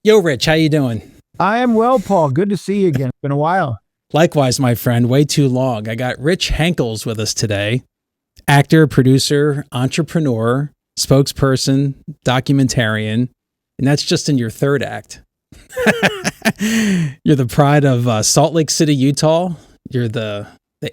Yo, Rich, how you doing? I am well, Paul. Good to see you again. It's been a while. Likewise, my friend, way too long. I got Rich Henkels with us today. Actor, producer, entrepreneur, spokesperson, documentarian, and that's just in your third act. You're the pride of Salt Lake City, Utah. You're the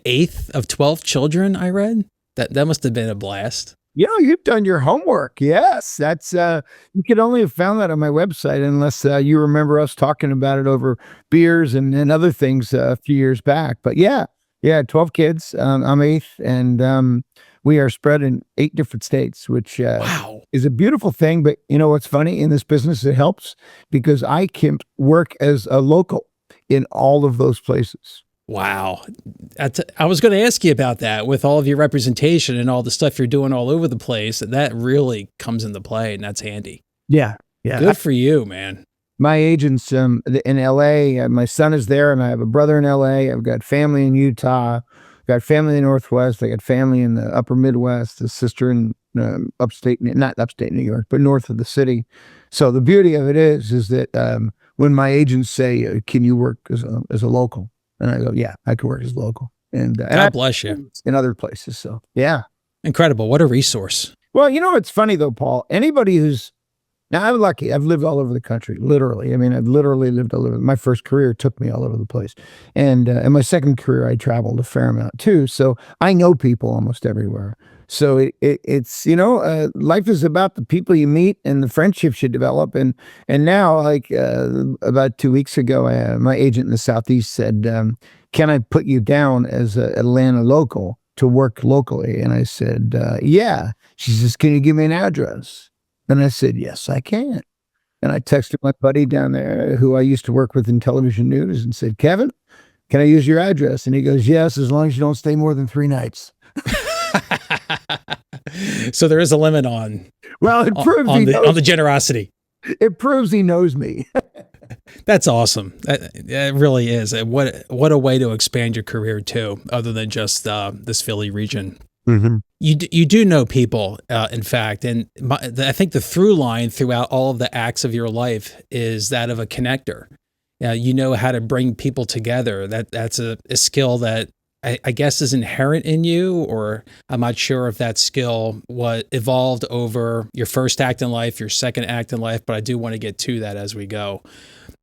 eighth of 12 children, I read. That must have been a blast. You've done your homework. Yes, that's you could only have found that on my website unless you remember us talking about it over beers and other things a few years back. But yeah, 12 kids. I'm eighth, and we are spread in 8 different states, which Wow. is a beautiful thing. But you know what's funny in this business? It helps because I can work as a local in all of those places. Wow. I was going to ask you about that with all of your representation and all the stuff you're doing all over the place. That really comes into play, and that's handy. Yeah. Good for you, man. My agents in LA, my son is there, and I have a brother in LA. I've got family in Utah, I've got family in the Northwest. I got family in the upper Midwest, a sister in not upstate New York, but north of the city. So the beauty of it is that when my agents say, can you work as a local? And I go, yeah, I could work as local. And God bless you. In other places. So yeah. Incredible. What a resource. Well, it's funny though, Paul, anybody now I'm lucky. I've lived all over the country, literally. I mean, I've literally lived all over. My first career took me all over the place. And in my second career, I traveled a fair amount too. So I know people almost everywhere. So it's life is about the people you meet and the friendships you develop. And now, like about 2 weeks ago, my agent in the Southeast said, can I put you down as an Atlanta local to work locally? And I said, yeah. She says, can you give me an address? And I said, yes, I can. And I texted my buddy down there who I used to work with in television news and said, Kevin, can I use your address? And he goes, yes, as long as you don't stay more than 3 nights. So there is a limit on the generosity. It proves he knows me. That's awesome. It really is. What a way to expand your career too, other than just this Philly region. Mm-hmm. You do know people, in fact, and I think the through line throughout all of the acts of your life is that of a connector. You know how to bring people together. That's a skill that I guess is inherent in you, or I'm not sure if that skill evolved over your first act in life, your second act in life, but I do want to get to that as we go.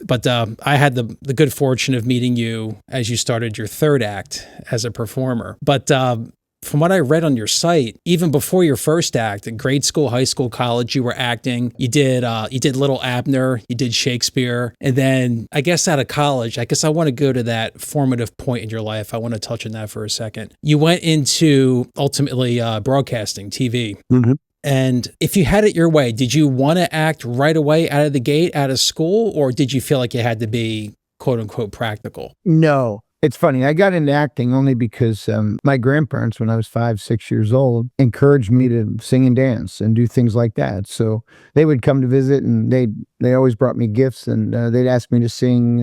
But I had the good fortune of meeting you as you started your third act as a performer. But from what I read on your site, even before your first act, in grade school, high school, college, you were acting. You did Little Abner, you did Shakespeare, and then I guess out of college, I want to go to that formative point in your life. I want to touch on that for a second. You went into ultimately broadcasting, TV. Mm-hmm. And if you had it your way, did you want to act right away out of the gate, out of school, or did you feel like you had to be quote unquote practical? No. It's funny. I got into acting only because my grandparents, when I was 5, 6 years old, encouraged me to sing and dance and do things like that. So they would come to visit, and they always brought me gifts, and they'd ask me to sing.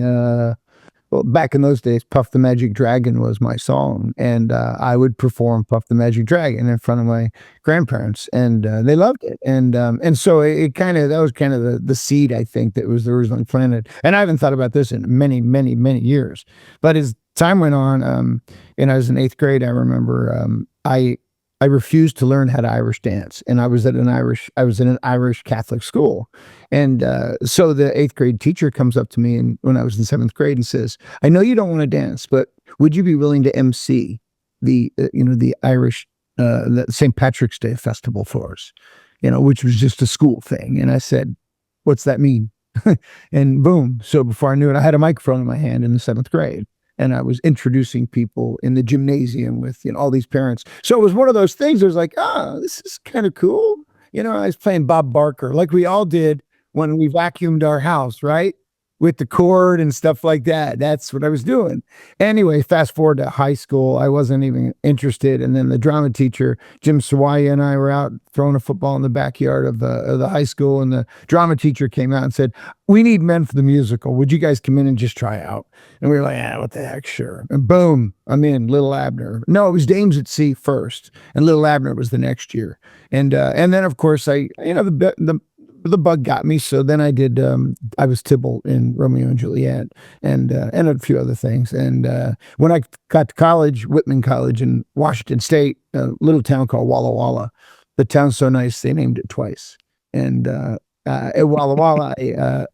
Well, back in those days, Puff the Magic Dragon was my song, and I would perform Puff the Magic Dragon in front of my grandparents, and they loved it. And so that was kind of the seed, I think, that was originally planted. And I haven't thought about this in many, many, many years. But as time went on, and I was in 8th grade, I remember I refused to learn how to Irish dance, and I was in an Irish Catholic school, and so the 8th grade teacher comes up to me, and when I was in 7th grade, and says, "I know you don't want to dance, but would you be willing to MC the Irish the St. Patrick's Day festival for us?" Which was just a school thing, and I said, "What's that mean?" And boom! So before I knew it, I had a microphone in my hand in the 7th grade. And I was introducing people in the gymnasium with all these parents. So it was one of those things. I was like, this is kind of cool. I was playing Bob Barker like we all did when we vacuumed our house, right? With the cord and stuff like that. That's what I was doing. Anyway, fast forward to high school. I wasn't even interested. And then the drama teacher, Jim Sawaya, and I were out throwing a football in the backyard of the high school. And the drama teacher came out and said, "We need men for the musical. Would you guys come in and just try out?" And we were like, what the heck, sure. And boom, I'm in Little Abner. No, it was Dames at Sea first, and Little Abner was the next year. And then of course the the bug got me. So then I did, I was Tybalt in Romeo and Juliet and a few other things. And when I got to college, Whitman College in Washington State, a little town called Walla Walla, the town's so nice, they named it twice. And at Walla Walla,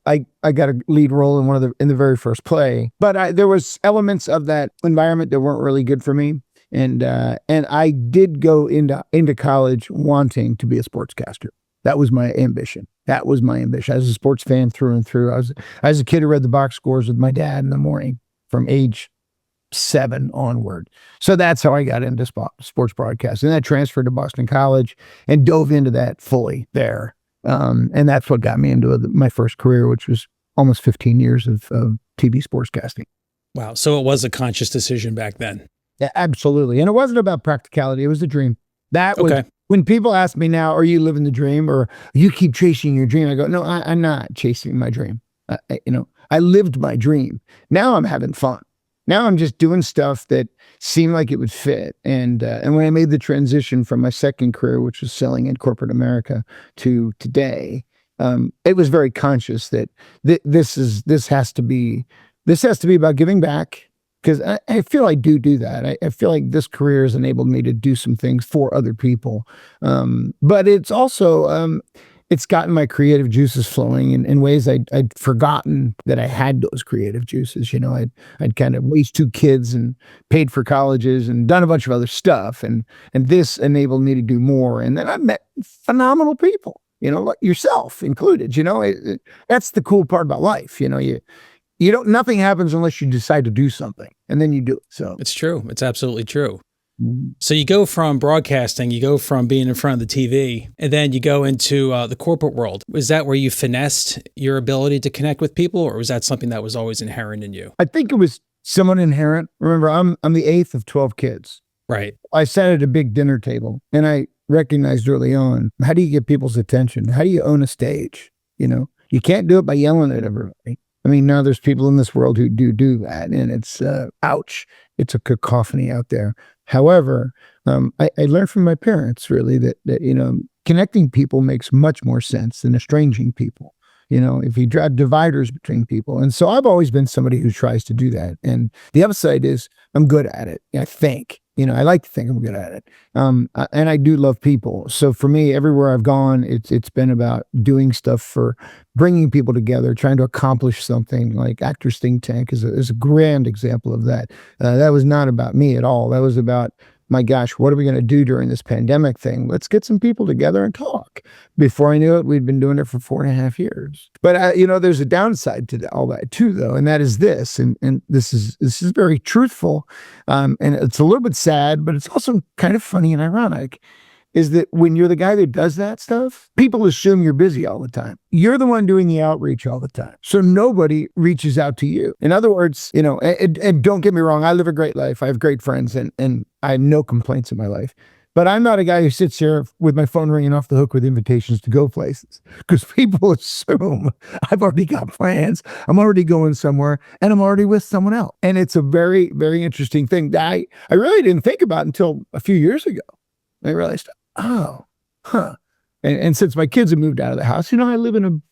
I got a lead role in the very first play. But there was elements of that environment that weren't really good for me. And I did go into college wanting to be a sportscaster. That was my ambition. I was a sports fan through and through. I was a kid who read the box scores with my dad in the morning from age 7 onward. So that's how I got into sports broadcasting. And I transferred to Boston College and dove into that fully there. And that's what got me into my first career, which was almost 15 years of TV sportscasting. Wow. So it was a conscious decision back then. Yeah, absolutely. And it wasn't about practicality. It was a dream. That was Okay. when people ask me now, are you living the dream or you keep chasing your dream? I go, no, I'm not chasing my dream. I lived my dream. Now I'm having fun. Now I'm just doing stuff that seemed like it would fit. And when I made the transition from my second career, which was selling in corporate America, to today, it was very conscious that this has to be about giving back. Because I feel I do that. I feel like this career has enabled me to do some things for other people. But it's also, it's gotten my creative juices flowing in ways I'd forgotten that I had those creative juices. I'd kind of raised 2 kids and paid for colleges and done a bunch of other stuff. And this enabled me to do more. And then I met phenomenal people, like yourself included. That's the cool part about life. Nothing happens unless you decide to do something, and then you do it. So it's true. It's absolutely true. So you go from broadcasting, you go from being in front of the TV, and then you go into the corporate world. Was that where you finessed your ability to connect with people, or was that something that was always inherent in you? I think it was somewhat inherent. Remember, I'm the 8th of 12 kids. Right. I sat at a big dinner table, and I recognized early on, how do you get people's attention? How do you own a stage? You can't do it by yelling at everybody. I mean, now there's people in this world who do that, and it's, ouch, it's a cacophony out there. However, I learned from my parents really that connecting people makes much more sense than estranging people. If you drive dividers between people. And so I've always been somebody who tries to do that. And the upside is I'm good at it. I think, I like to think I'm good at it. And I do love people. So for me, everywhere I've gone, it's been about doing stuff for bringing people together, trying to accomplish something. Like Actors Think Tank is a grand example of that. That was not about me at all. That was about, my gosh, what are we going to do during this pandemic thing? Let's get some people together and talk. Before I knew it, we'd been doing it for 4.5 years. But, there's a downside to all that too, though. And that is this, and this is very truthful. And it's a little bit sad, but it's also kind of funny and ironic, is that when you're the guy that does that stuff, people assume you're busy all the time. You're the one doing the outreach all the time. So nobody reaches out to you. In other words, and don't get me wrong, I live a great life. I have great friends and I have no complaints in my life. But I'm not a guy who sits here with my phone ringing off the hook with invitations to go places, because people assume I've already got plans. I'm already going somewhere and I'm already with someone else. And it's a very, very interesting thing that I really didn't think about until a few years ago. I realized, oh, huh. And since my kids have moved out of the house, I live in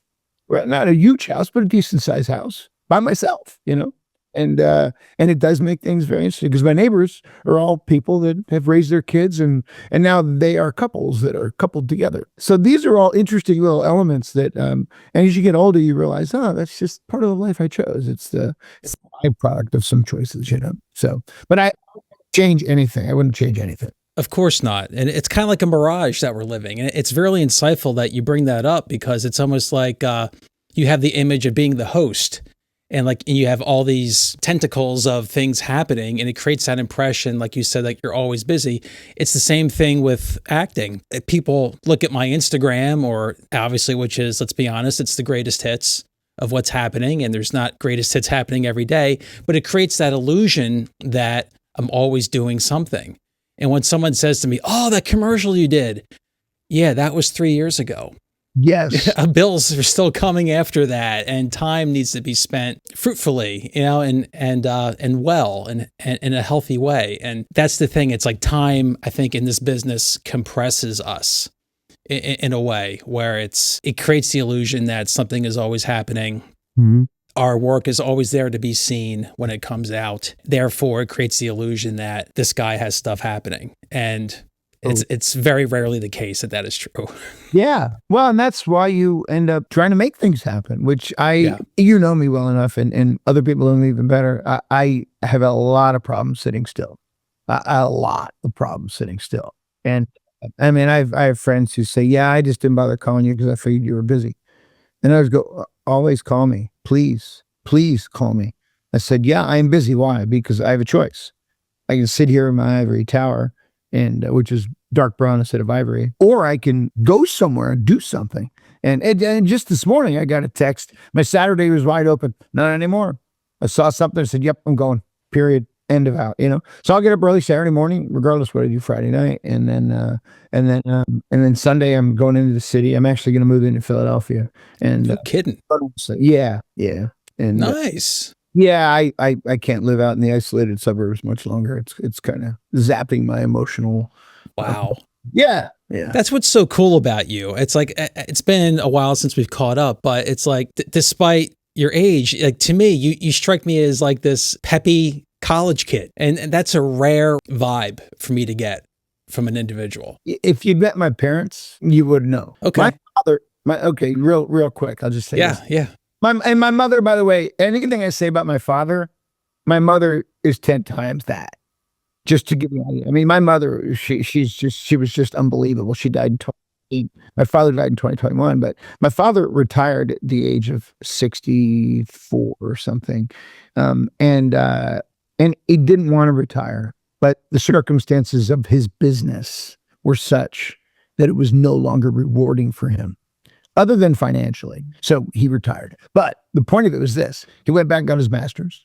not a huge house, but a decent sized house by myself, and it does make things very interesting, because my neighbors are all people that have raised their kids and now they are couples that are coupled together. So these are all interesting little elements that, and as you get older, you realize, oh, that's just part of the life I chose. It's the byproduct of some choices, So, but I wouldn't change anything. I wouldn't change anything. Of course not. And it's kind of like a mirage that we're living. And it's really insightful that you bring that up, because it's almost like you have the image of being the host, and you have all these tentacles of things happening, and it creates that impression, like you said, like you're always busy. It's the same thing with acting. People look at my Instagram, or obviously, which is, let's be honest, it's the greatest hits of what's happening. And there's not greatest hits happening every day, but it creates that illusion that I'm always doing something. And when someone says to me, oh, that commercial you did, yeah, that was 3 years ago. Yes. Bills are still coming after that, and time needs to be spent fruitfully, and well, and in a healthy way. And that's the thing. It's like time, I think, in this business compresses us. in a way where it creates the illusion that something is always happening. Mm-hmm. Our work is always there to be seen when it comes out. Therefore, it creates the illusion that this guy has stuff happening. And it's very rarely the case that is true. Yeah. Well, and that's why you end up trying to make things happen, which you know me well enough, and other people know me even better. I have a lot of problems sitting still. A lot of problems sitting still. And I mean, I have friends who say, yeah, I just didn't bother calling you because I figured you were busy. And I always go, always call me. Please call me. I said, yeah, I am busy. Why? Because I have a choice. I can sit here in my ivory tower, and which is dark brown instead of ivory, or I can go somewhere and do something. And just this morning, I got a text. My Saturday was wide open. Not anymore. I saw something. I said, yep, I'm going. Period. End of out. So I'll get up early Saturday morning, regardless what I do Friday night, and then Sunday I'm going into the city. I'm actually going to move into Philadelphia. And no kidding. Yeah. And nice. Yeah, I can't live out in the isolated suburbs much longer. It's kind of zapping my emotional. Wow. Yeah. That's what's so cool about you. It's like, it's been a while since we've caught up, but it's like, despite your age, like to me, you strike me as like this peppy college kid. And that's a rare vibe for me to get from an individual. If you'd met my parents, you would know. Okay. My father, real quick, I'll just say this. Yeah. My mother, by the way, anything I say about my father, my mother is 10 times that. Just to give you an idea. I mean, my mother, she was just unbelievable. She died in 2008. My father died in 2021, but my father retired at the age of 64 or something. And he didn't want to retire, but the circumstances of his business were such that it was no longer rewarding for him, other than financially. So he retired. But the point of it was this. He went back and got his master's.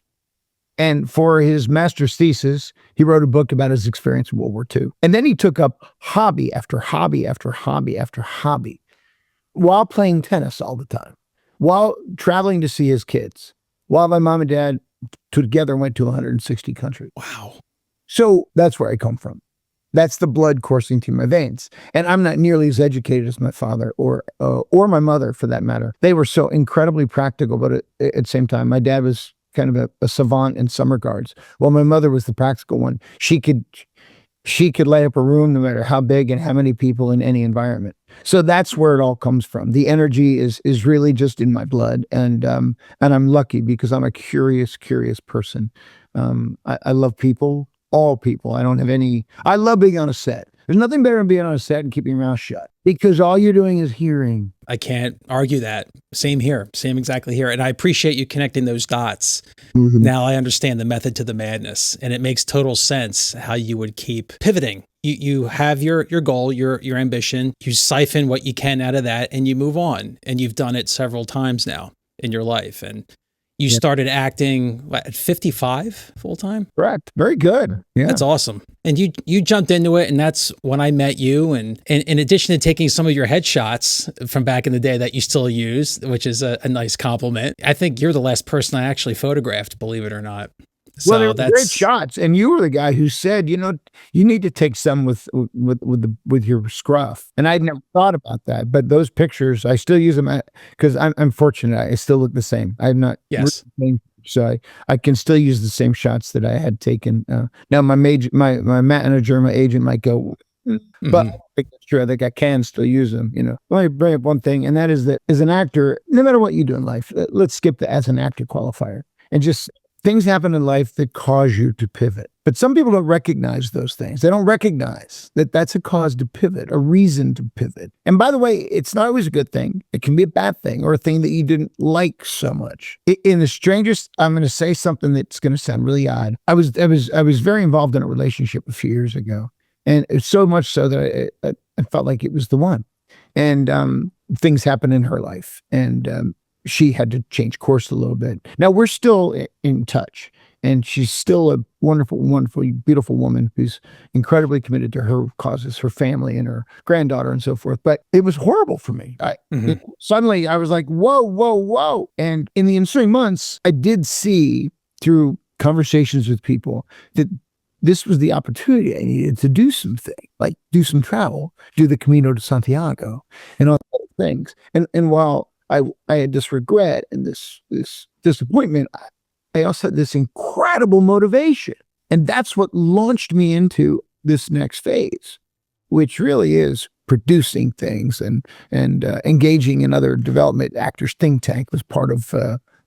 And for his master's thesis, he wrote a book about his experience in World War II. And then he took up hobby after hobby after hobby after hobby, while playing tennis all the time, while traveling to see his kids, while my mom and dad together went to 160 countries. Wow. So that's where I come from. That's the blood coursing through my veins. And I'm not nearly as educated as my father or my mother, for that matter. They were so incredibly practical, but at the same time, my dad was kind of a savant in some regards. Well, my mother was the practical one. She could light up a room no matter how big and how many people in any environment. So that's where it all comes from. The energy is really just in my blood, and I'm lucky because I'm a curious person. I love people, all people. I love being on a set. There's nothing better than being on a set and keeping your mouth shut, because all you're doing is hearing. I can't argue that. Same here. Same exactly here. And I appreciate you connecting those dots. Mm-hmm. Now I understand the method to the madness, and it makes total sense how you would keep pivoting. You have your goal, your ambition, you siphon what you can out of that, and you move on. And you've done it several times now in your life. And you started acting at 55 full time? Correct. Very good. Yeah. That's awesome. And you jumped into it, and that's when I met you. And in addition to taking some of your headshots from back in the day that you still use, which is a nice compliment, I think you're the last person I actually photographed, believe it or not. Well, they were great shots, and you were the guy who said, you need to take some with your scruff, and I'd never thought about that. But those pictures, I still use them because I'm fortunate. I still look the same. I'm not so I can still use the same shots that I had taken. Now my manager, my agent might go, but I think that's true. I think I can still use them. Let me bring up one thing, and that is that as an actor, no matter what you do in life, let's skip the as an actor qualifier and just. Things happen in life that cause you to pivot. But some people don't recognize those things. They don't recognize that that's a cause to pivot, a reason to pivot. And by the way, it's not always a good thing. It can be a bad thing or a thing that you didn't like so much. In the strangest, I'm going to say something that's going to sound really odd. I was very involved in a relationship a few years ago. And it's so much so that I felt like it was the one. And things happened in her life. And she had to change course a little bit. Now we're still in touch, and she's still a wonderful, wonderful, beautiful woman who's incredibly committed to her causes, her family, and her granddaughter, and so forth. But it was horrible for me. Suddenly, I was like, whoa! And in the ensuing months, I did see through conversations with people that this was the opportunity I needed to do something, like do some travel, do the Camino de Santiago and all those things. And while I had this regret and this disappointment, I also had this incredible motivation. And that's what launched me into this next phase, which really is producing things and engaging in other development. Actors Think Tank was part of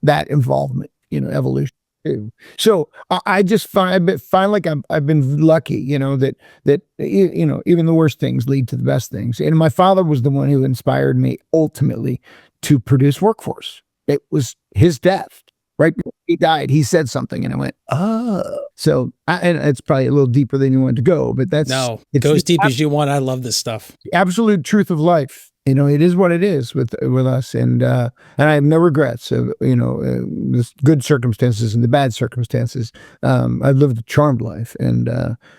that involvement, evolution too. So I just find like I've been lucky, that even the worst things lead to the best things. And my father was the one who inspired me ultimately to produce Workforce. It was his death. Right before he died, he said something, and I went, "Oh." So, and it's probably a little deeper than you want to go, but that's go as deep as you want. I love this stuff. The absolute truth of life. It is what it is with us, and I have no regrets of the good circumstances and the bad circumstances. I've lived a charmed life, and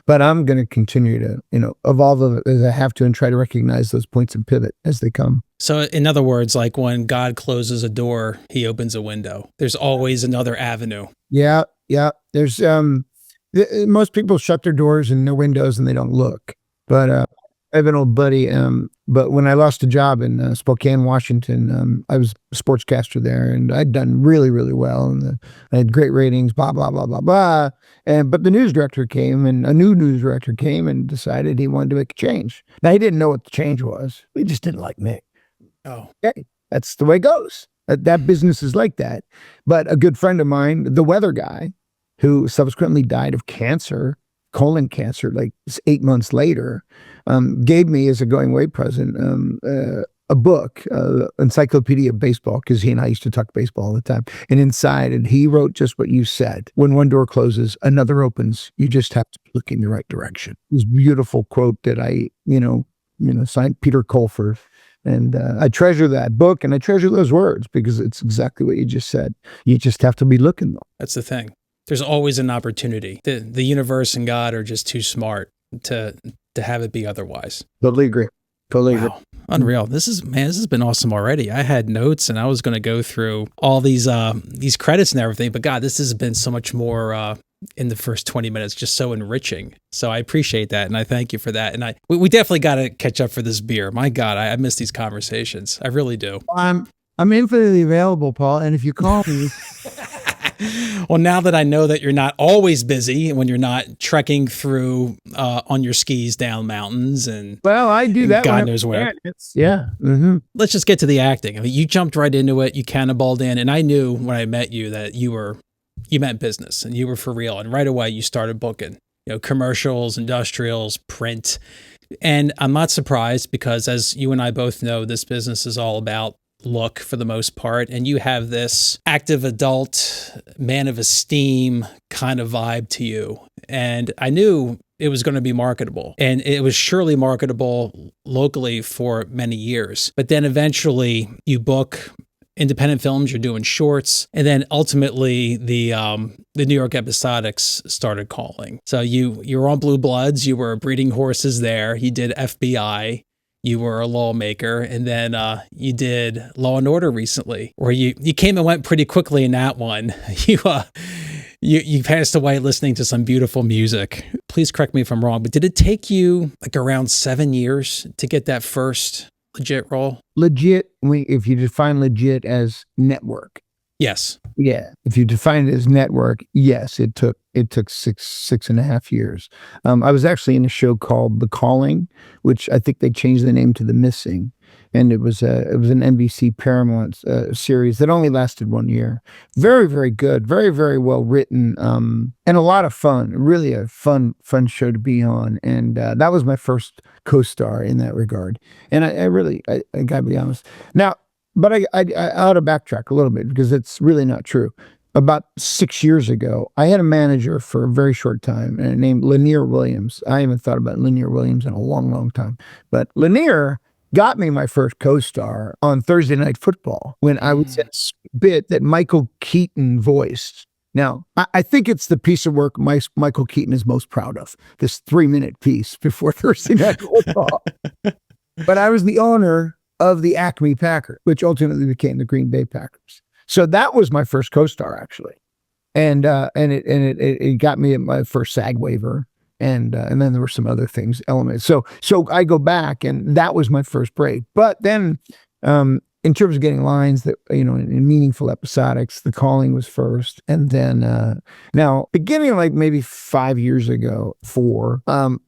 but I'm going to continue to evolve as I have to, and try to recognize those points and pivot as they come. So, in other words, like when God closes a door, He opens a window. There's always another avenue. Yeah. There's most people shut their doors and their windows and they don't look, but I have an old buddy, but when I lost a job in Spokane, Washington, I was a sportscaster there, and I'd done really, really well, and I had great ratings, blah, blah, blah, blah, blah. But the news director came, and a new news director came and decided he wanted to make a change. Now, he didn't know what the change was. He just didn't like me. Oh. Okay, that's the way it goes. That business is like that. But a good friend of mine, the weather guy, who subsequently died of cancer, colon cancer, like 8 months later, gave me as a going away present a book, Encyclopedia of Baseball, because he and I used to talk baseball all the time. And inside, and he wrote just what you said: when one door closes, another opens. You just have to look in the right direction. This beautiful quote that I, signed Peter Colfer. And I treasure that book, and I treasure those words, because it's exactly what you just said. You just have to be looking, though. That's the thing. There's always an opportunity. The universe and God are just too smart to have it be otherwise. Totally agree. Wow. Unreal. This has been awesome already. I had notes and I was going to go through all these credits and everything, but God, this has been so much more in the first 20 minutes, just so enriching. So I appreciate that, and I thank you for that. And we definitely got to catch up for this beer. My God, I miss these conversations. I really do. I'm infinitely available, Paul, and if you call me. Well, now that I know that you're not always busy when you're not trekking through on your skis down mountains and I do that. God knows where. Yeah. Mm-hmm. Let's just get to the acting. I mean, you jumped right into it. You cannonballed in, and I knew when I met you that you meant business and you were for real. And right away you started booking, commercials, industrials, print. And I'm not surprised, because as you and I both know, this business is all about look for the most part, and you have this active adult man of esteem kind of vibe to you, and I knew it was going to be marketable, and it was surely marketable locally for many years. But then eventually you book independent films, you're doing shorts, and then ultimately the New York episodics started calling. So you were on Blue Bloods, you were breeding horses there, you did FBI, you were a lawmaker, and then you did Law and Order recently, where you came and went pretty quickly in that one. You passed away listening to some beautiful music. Please correct me if I'm wrong, but did it take you like around 7 years to get that first legit role? Legit, if you define legit as network. Yes. Yeah. If you define it as network, yes, it took 6.5 years. I was actually in a show called The Calling, which I think they changed the name to The Missing. And it was an NBC Paramount series that only lasted 1 year. Very, very good. Very, very well written. And a lot of fun. Really a fun show to be on. And that was my first co-star in that regard. And I gotta be honest. Now, but I ought to backtrack a little bit, because it's really not true. About 6 years ago, I had a manager for a very short time named Lanier Williams. I haven't thought about Lanier Williams in a long, long time. But Lanier got me my first co-star on Thursday Night Football when I was in a bit that Michael Keaton voiced. Now, I think it's the piece of work Michael Keaton is most proud of, this 3-minute piece before Thursday Night Football. But I was the owner of the Acme Packers, which ultimately became the Green Bay Packers. So that was my first co-star, actually. And it got me my first SAG waiver. And then there were some other things, elements. So I go back, and that was my first break. But then, in terms of getting lines that, in meaningful episodics, The Calling was first. And then, now beginning like maybe 5 years ago,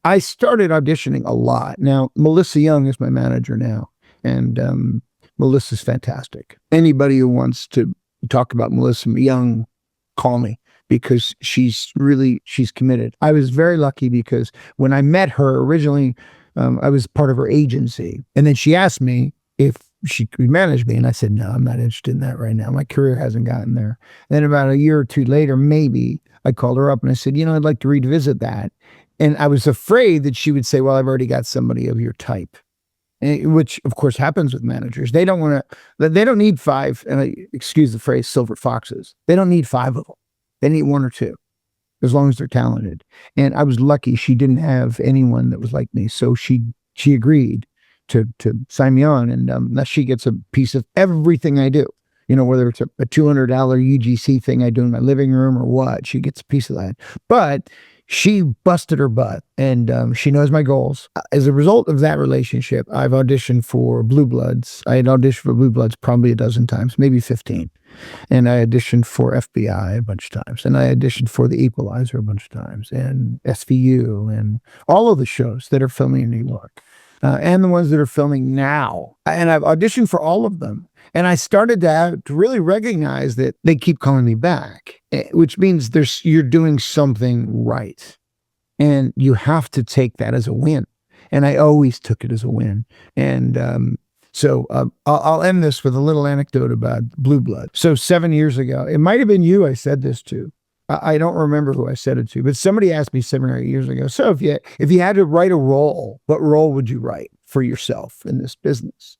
I started auditioning a lot. Now, Melissa Young is my manager now. And, Melissa's fantastic. Anybody who wants to talk about Melissa Young, call me. Because she's committed. I was very lucky because when I met her originally, I was part of her agency. And then she asked me if she could manage me. And I said, no, I'm not interested in that right now. My career hasn't gotten there. And then about a year or two later, maybe, I called her up and I said, I'd like to revisit that. And I was afraid that she would say, well, I've already got somebody of your type. Which of course happens with managers. They don't need 5, and excuse the phrase, silver foxes. They don't need 5 of them. They need 1 or 2, as long as they're talented. And I was lucky she didn't have anyone that was like me. So she agreed to sign me on. And now she gets a piece of everything I do. Whether it's a $200 UGC thing I do in my living room or what, she gets a piece of that. But she busted her butt, and she knows my goals. As a result of that relationship, I've auditioned for Blue Bloods. I had auditioned for Blue Bloods probably a dozen times, maybe 15. And I auditioned for FBI a bunch of times. And I auditioned for The Equalizer a bunch of times. And SVU and all of the shows that are filming in New York. And the ones that are filming now. And I've auditioned for all of them. And I started to really recognize that they keep calling me back, which means you're doing something right. And you have to take that as a win. And I always took it as a win. And so I'll end this with a little anecdote about Blue Blood. So 7 years ago, it might have been you I said this to. I don't remember who I said it to, but somebody asked me 7 or 8 years ago, so if you had to write a role, what role would you write for yourself in this business?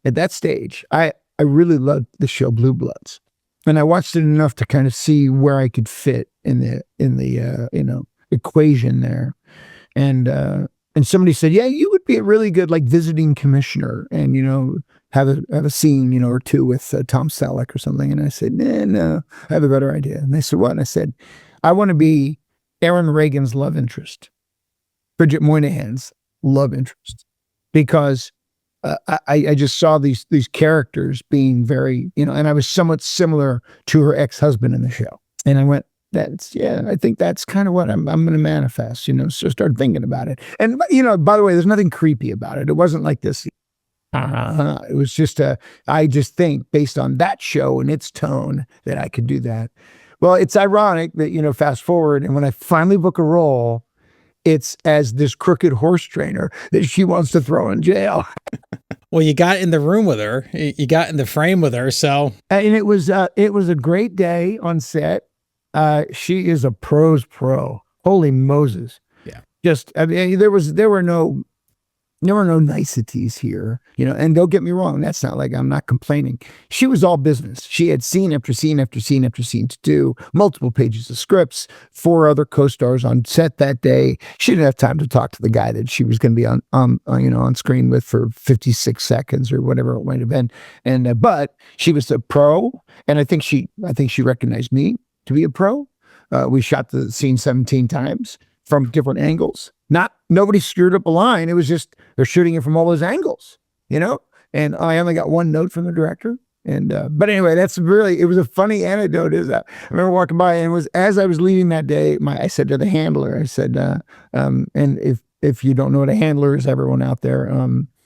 At that stage, I really loved the show Blue Bloods. And I watched it enough to kind of see where I could fit in the equation there. And somebody said, yeah, you would be a really good like visiting commissioner and, have a scene, or 2 with Tom Selleck or something. And I said, no, I have a better idea. And they said, what? And I said, I want to be Aaron Reagan's love interest, Bridget Moynahan's love interest, because I just saw these characters being very, and I was somewhat similar to her ex-husband in the show. And I went, I think that's kind of what I'm going to manifest, so start thinking about it. And, by the way, there's nothing creepy about it. It wasn't like this. It was just I just think based on that show and its tone that I could do that. Well, it's ironic that, fast forward, and when I finally book a role, it's as this crooked horse trainer that she wants to throw in jail. Well, you got in the room with her, you got in the frame with her. So, and it was a great day on set. She is a pro's pro. Holy Moses. Yeah. Just, there were no niceties here, and don't get me wrong. That's not like I'm not complaining. She was all business. She had scene after scene after scene after scene to do, multiple pages of scripts, 4 other co-stars on set that day. She didn't have time to talk to the guy that she was going to be on screen with for 56 seconds or whatever it might have been. And, but she was a pro. And I think she recognized me to be a pro. We shot the scene 17 times from different angles. Nobody screwed up a line. It was just, they're shooting it from all those angles, and I only got 1 note from the director. And, but anyway, it was a funny anecdote. I remember walking by, and it was, as I was leaving that day, I said to the handler, I said, and if you don't know what a handler is, everyone out there,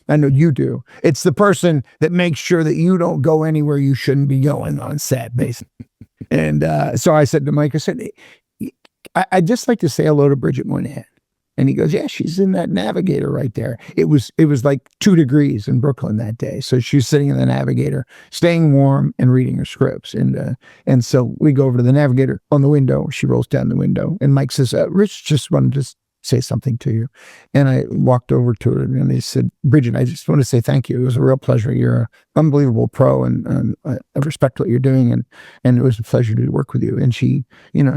I know you do. It's the person that makes sure that you don't go anywhere you shouldn't be going on set, basically. And, so I said to Mike, I said, I'd just like to say hello to Bridget Moynahan. And he goes, yeah, she's in that Navigator right there. It was like 2 degrees in Brooklyn that day. So she was sitting in the Navigator, staying warm and reading her scripts. And so we go over to the Navigator on the window. She rolls down the window. And Mike says, Rich just wanted to say something to you. And I walked over to her and he said, Bridget, I just want to say thank you. It was a real pleasure. You're an unbelievable pro, and I respect what you're doing. And it was a pleasure to work with you. And she,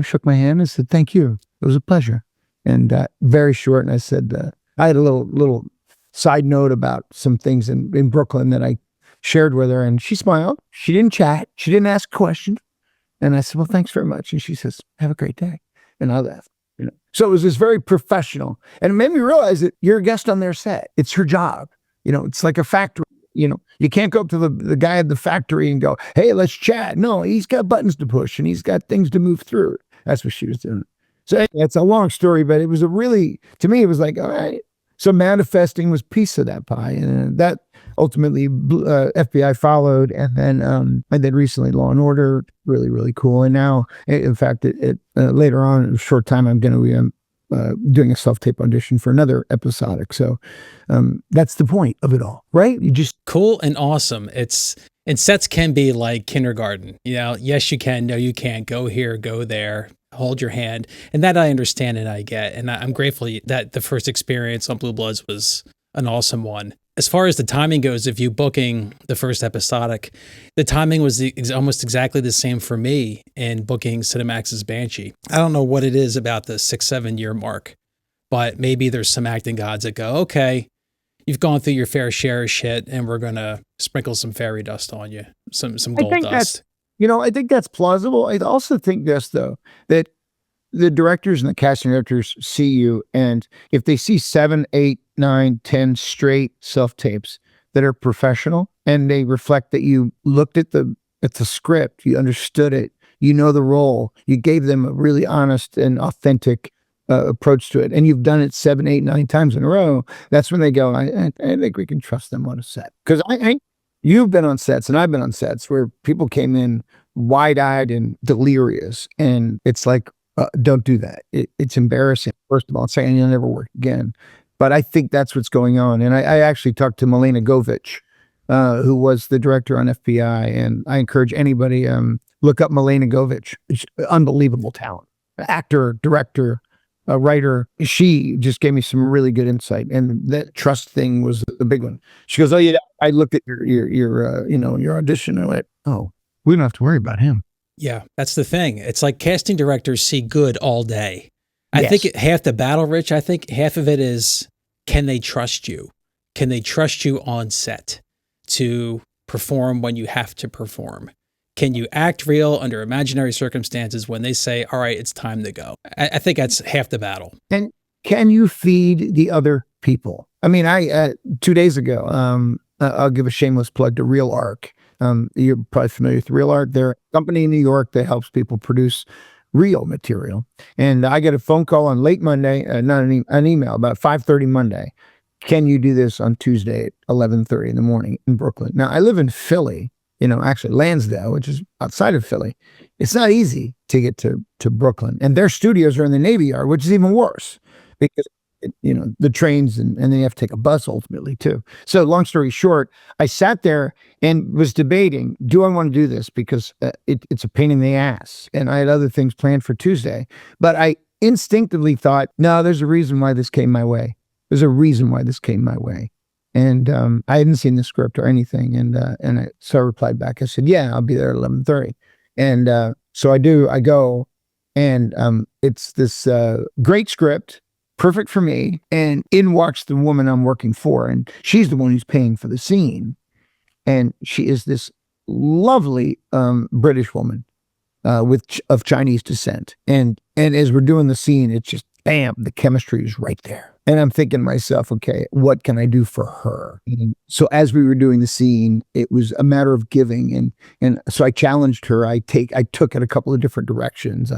shook my hand and said, thank you. It was a pleasure. And very short. And I said, I had a little side note about some things in Brooklyn that I shared with her. And she smiled. She didn't chat. She didn't ask questions. And I said, well, thanks very much. And she says, have a great day. And I left. You know? So it was this very professional, and it made me realize that you're a guest on their set. It's your job. You know, it's like a factory. You know, you can't go up to the guy at the factory and go, hey, let's chat. No, he's got buttons to push and he's got things to move through. That's what she was doing. So it's a long story, but it was to me, it was like, all right. So manifesting was piece of that pie. And that ultimately FBI followed. And then recently Law and Order, really, really cool. And now, in fact, later on in a short time, I'm going to be doing a self-tape audition for another episodic. So that's the point of it all, right? You just cool and awesome. And sets can be like kindergarten. You know, yes, you can. No, you can't. Go here, go there. Hold your hand. And that I understand and I get. And I'm grateful that the first experience on Blue Bloods was an awesome one. As far as the timing goes, if you booking the first episodic, the timing was almost exactly the same for me in booking Cinemax's Banshee. I don't know what it is about the 6-7 year mark, but maybe there's some acting gods that go, okay, you've gone through your fair share of shit and we're going to sprinkle some fairy dust on you, some gold dust. I think that's plausible. I also think this, though, that the directors and the casting directors see you, and if they see 7, 8, 9, 10 straight self-tapes that are professional, and they reflect that you looked at the script, you understood it, you know the role, you gave them a really honest and authentic approach to it, and you've done it 7, 8, 9 times in a row, that's when they go, I think we can trust them on a set. Because you've been on sets, and I've been on sets where people came in wide-eyed and delirious, and it's like, don't do that. It's embarrassing, first of all, saying you'll never work again. But I think that's what's going on. And I actually talked to Milena Govich, who was the director on FBI, and I encourage anybody, look up Milena Govich. Unbelievable talent. Actor, director, writer. She just gave me some really good insight. And that trust thing was the big one. She goes, oh, yeah, I looked at your audition. I went, oh, we don't have to worry about him. Yeah, that's the thing. It's like casting directors see good all day. I think half the battle, Rich, I think half of it is, can they trust you? Can they trust you on set to perform when you have to perform? Can you act real under imaginary circumstances when they say, all right, it's time to go? I think that's half the battle. And can you feed the other people? I mean, 2 days ago, I'll give a shameless plug to Real Arc. You're probably familiar with Real Art. They're a company in New York that helps people produce real material. And I get a phone call on late Monday, not an email, about 5:30 Monday. Can you do this on Tuesday at 11:30 in the morning in Brooklyn? Now, I live in Philly, actually Lansdale, which is outside of Philly. It's not easy to get to Brooklyn. And their studios are in the Navy Yard, which is even worse because the trains and then you have to take a bus ultimately too. So long story short, I sat there and was debating, do I want to do this? Because it's a pain in the ass. And I had other things planned for Tuesday, but I instinctively thought, no, there's a reason why this came my way. There's a reason why this came my way. And I hadn't seen the script or anything. So I replied back. I said, yeah, I'll be there at 11:30. And so I go, and it's this great script, perfect for me. And in walks the woman I'm working for, and she's the one who's paying for the scene. And she is this lovely British woman of Chinese descent. And as we're doing the scene, it's just, bam, the chemistry is right there. And I'm thinking to myself, okay, what can I do for her? And so as we were doing the scene, it was a matter of giving. And so I challenged her. I took it a couple of different directions.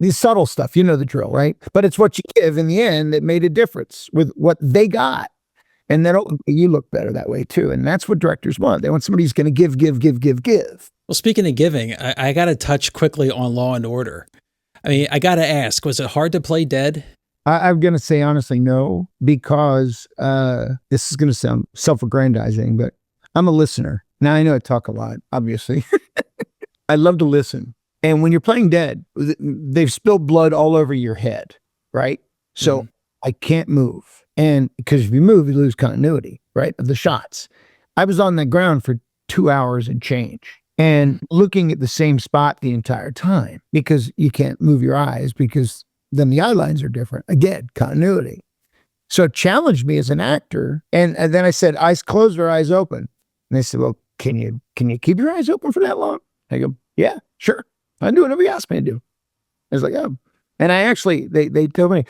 These subtle stuff, the drill, right? But it's what you give in the end that made a difference with what they got. And then you look better that way too. And that's what directors want. They want somebody who's going to give. Well, speaking of giving, I got to touch quickly on Law and Order. I mean, I got to ask, was it hard to play dead? I'm going to say honestly, no, because this is going to sound self-aggrandizing, but I'm a listener. Now, I know I talk a lot, obviously. I love to listen. And when you're playing dead, they've spilled blood all over your head, right? So I can't move. And because if you move, you lose continuity, right, of the shots. I was on the ground for 2 hours and change and looking at the same spot the entire time because you can't move your eyes because then the eye lines are different. Again, continuity. So it challenged me as an actor. And then I said, eyes closed or eyes open? And they said, well, can you keep your eyes open for that long? I go, yeah, sure. I do whatever you ask me to do. I was like, oh, And I actually, they told me,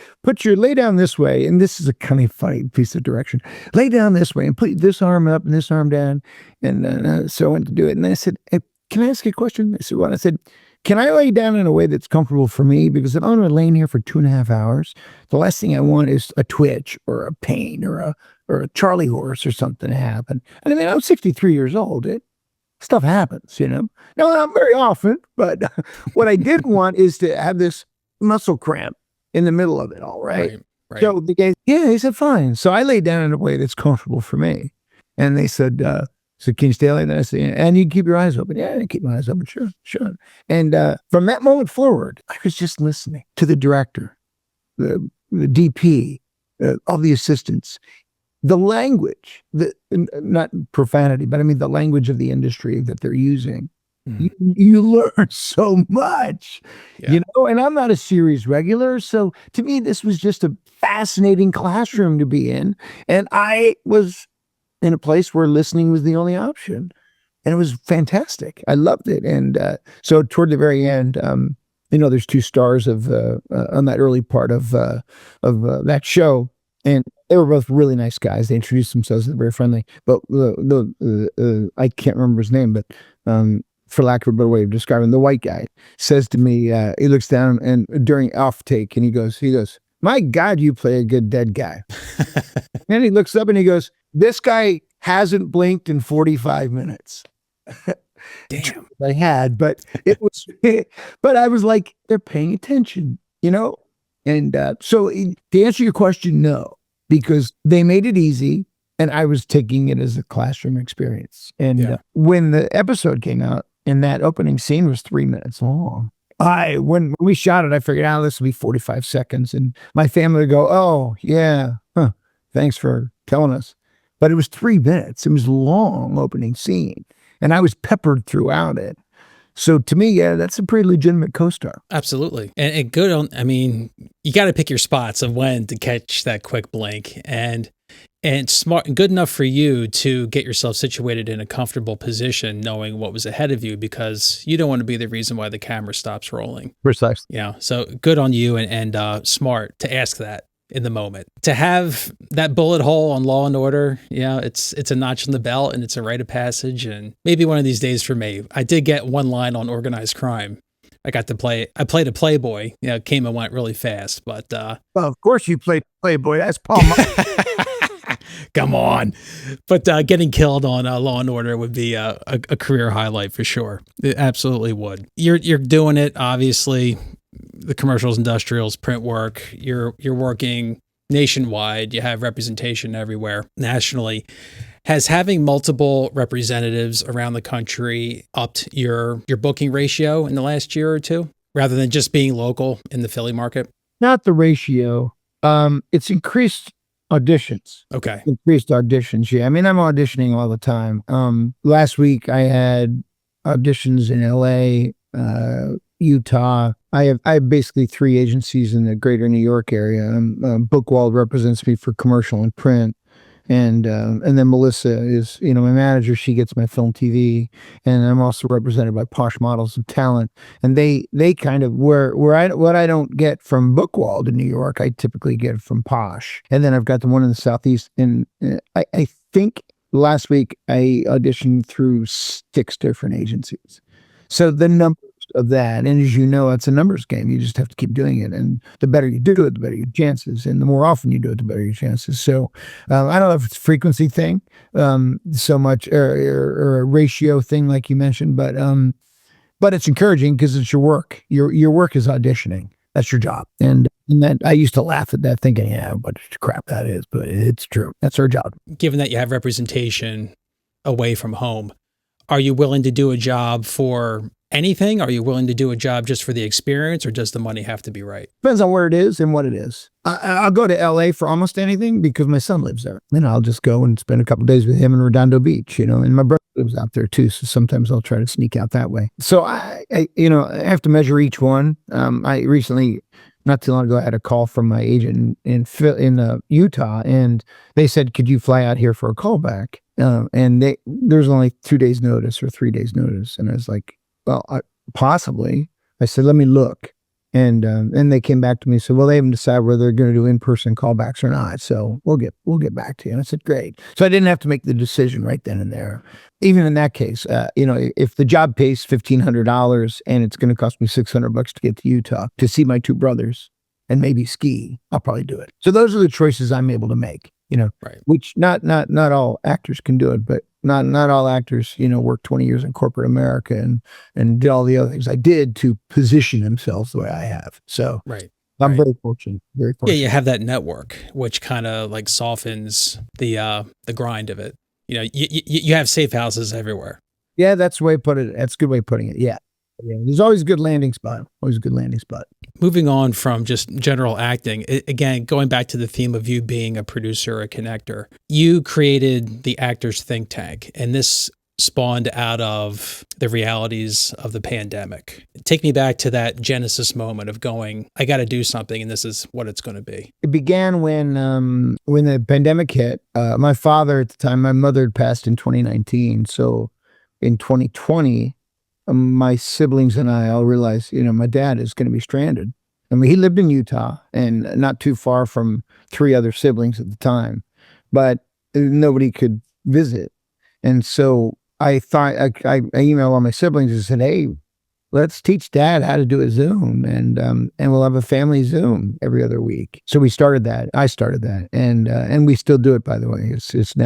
lay down this way. And this is a kind of funny piece of direction. Lay down this way and put this arm up and this arm down. And so I went to do it. And I said, hey, can I ask you a question? I said, what? I said, can I lay down in a way that's comfortable for me? Because if I'm going to lay in here for 2.5 hours, the last thing I want is a twitch or a pain or a Charlie horse or something to happen. And I mean, I'm 63 years old. Stuff happens, you know. No, not very often, but what I did want is to have this muscle cramp in the middle of it all, right? Right. So the guy, yeah, he said, fine. So I laid down in a way that's comfortable for me. And they said, so can you stay like that? I said, and you can keep your eyes open. Yeah, I keep my eyes open. Sure. And from that moment forward, I was just listening to the director, the DP, all the assistants, the language, not profanity, but I mean the language of the industry that they're using. You learn so much, you know, and I'm not a series regular. So to me, this was just a fascinating classroom to be in. And I was in a place where listening was the only option. And it was fantastic. I loved it. And so toward the very end, you know, there's 2 stars of on that early part of that show. And they were both really nice guys. They introduced themselves. They're very friendly. But I can't remember his name, but for lack of a better way of describing, the white guy says to me, he looks down and during off take and he goes, my God, you play a good dead guy. And he looks up and he goes, this guy hasn't blinked in 45 minutes. Damn. I had, but it was, but I was like, they're paying attention, you know? And so to answer your question, no, because they made it easy and I was taking it as a classroom experience. And when the episode came out and that opening scene was 3 minutes long, when we shot it, I figured out this would be 45 seconds and my family would go, oh yeah, thanks for telling us. But it was 3 minutes. It was a long opening scene and I was peppered throughout it. So to me, yeah, that's a pretty legitimate co-star. Absolutely. And good on, I mean, you got to pick your spots of when to catch that quick blink and smart and good enough for you to get yourself situated in a comfortable position, knowing what was ahead of you, because you don't want to be the reason why the camera stops rolling. Precisely. Yeah. So good on you and smart to ask that in the moment. To have that bullet hole on Law and Order, it's a notch in the belt and it's a rite of passage. And maybe one of these days for me, I did get one line on organized crime. I played a Playboy, came and went really fast, but well, of course you played Playboy. That's Paul. Come on. But getting killed on Law and Order would be a career highlight for sure. It absolutely would. You're doing it, obviously. The commercials, industrials, print work, you're working nationwide. You have representation everywhere nationally. Has having multiple representatives around the country upped your booking ratio in the last year or two, rather than just being local in the Philly market? Not the ratio. It's increased auditions. Okay. Increased auditions. Yeah. I mean, I'm auditioning all the time. Last week I had auditions in LA, Utah. I have basically 3 agencies in the greater New York area. Bookwald represents me for commercial and print. And then Melissa is, my manager. She gets my film, TV, and I'm also represented by Posh Models of Talent. And they kind of what I don't get from Bookwald in New York, I typically get from Posh. And then I've got the one in the Southeast. And I think last week I auditioned through 6 different agencies. So the numbers of that, and as you know, it's a numbers game. You just have to keep doing it, and the better you do it, the better your chances, and the more often you do it, the better your chances. So I don't know if it's a frequency thing so much or a ratio thing like you mentioned, but it's encouraging because it's your work. Your work is auditioning. That's your job. And that I used to laugh at that thinking, yeah, what crap that is, but it's true. That's our job. Given that you have representation away from home, are you willing to do a job for anything? Are you willing to do a job just for the experience, or does the money have to be right? Depends on where it is and what it is. I'll go to LA for almost anything because my son lives there. And I'll just go and spend a couple of days with him in Redondo Beach, and my brother lives out there too. So sometimes I'll try to sneak out that way. So I have to measure each one. I recently, not too long ago, I had a call from my agent in Utah, and they said, could you fly out here for a callback? And there's only 2 days notice or 3 days notice. And I was like, well, possibly. I said, let me look. And they came back to me and said, well, they haven't decided whether they're going to do in-person callbacks or not. So we'll get back to you. And I said, great. So I didn't have to make the decision right then and there. Even in that case, if the job pays $1,500 and it's going to cost me $600 to get to Utah to see my two brothers and maybe ski, I'll probably do it. So those are the choices I'm able to make, Right. which not all actors can do it, but not all actors, work 20 years in corporate America and did all the other things I did to position themselves the way I have. So Right. I'm Right. very fortunate. Very fortunate. Yeah, you have that network, which kind of like softens the grind of it. You have safe houses everywhere. Yeah, that's the way to put it. That's a good way of putting it. Yeah. There's always a good landing spot. Always a good landing spot. Moving on from just general acting, again, going back to the theme of you being a producer, a connector, you created the Actors Think Tank, and this spawned out of the realities of the pandemic. Take me back to that genesis moment of going, I got to do something, and this is what it's going to be. It began when the pandemic hit. My father at the time, my mother had passed in 2019. So in 2020, my siblings and I all realized, my dad is going to be stranded. I mean, he lived in Utah and not too far from 3 other siblings at the time, but nobody could visit. And so I thought, I emailed all my siblings and said, hey, let's teach Dad how to do a Zoom, and we'll have a family Zoom every other week. So we started that. I started that, and we still do it, by the way. It's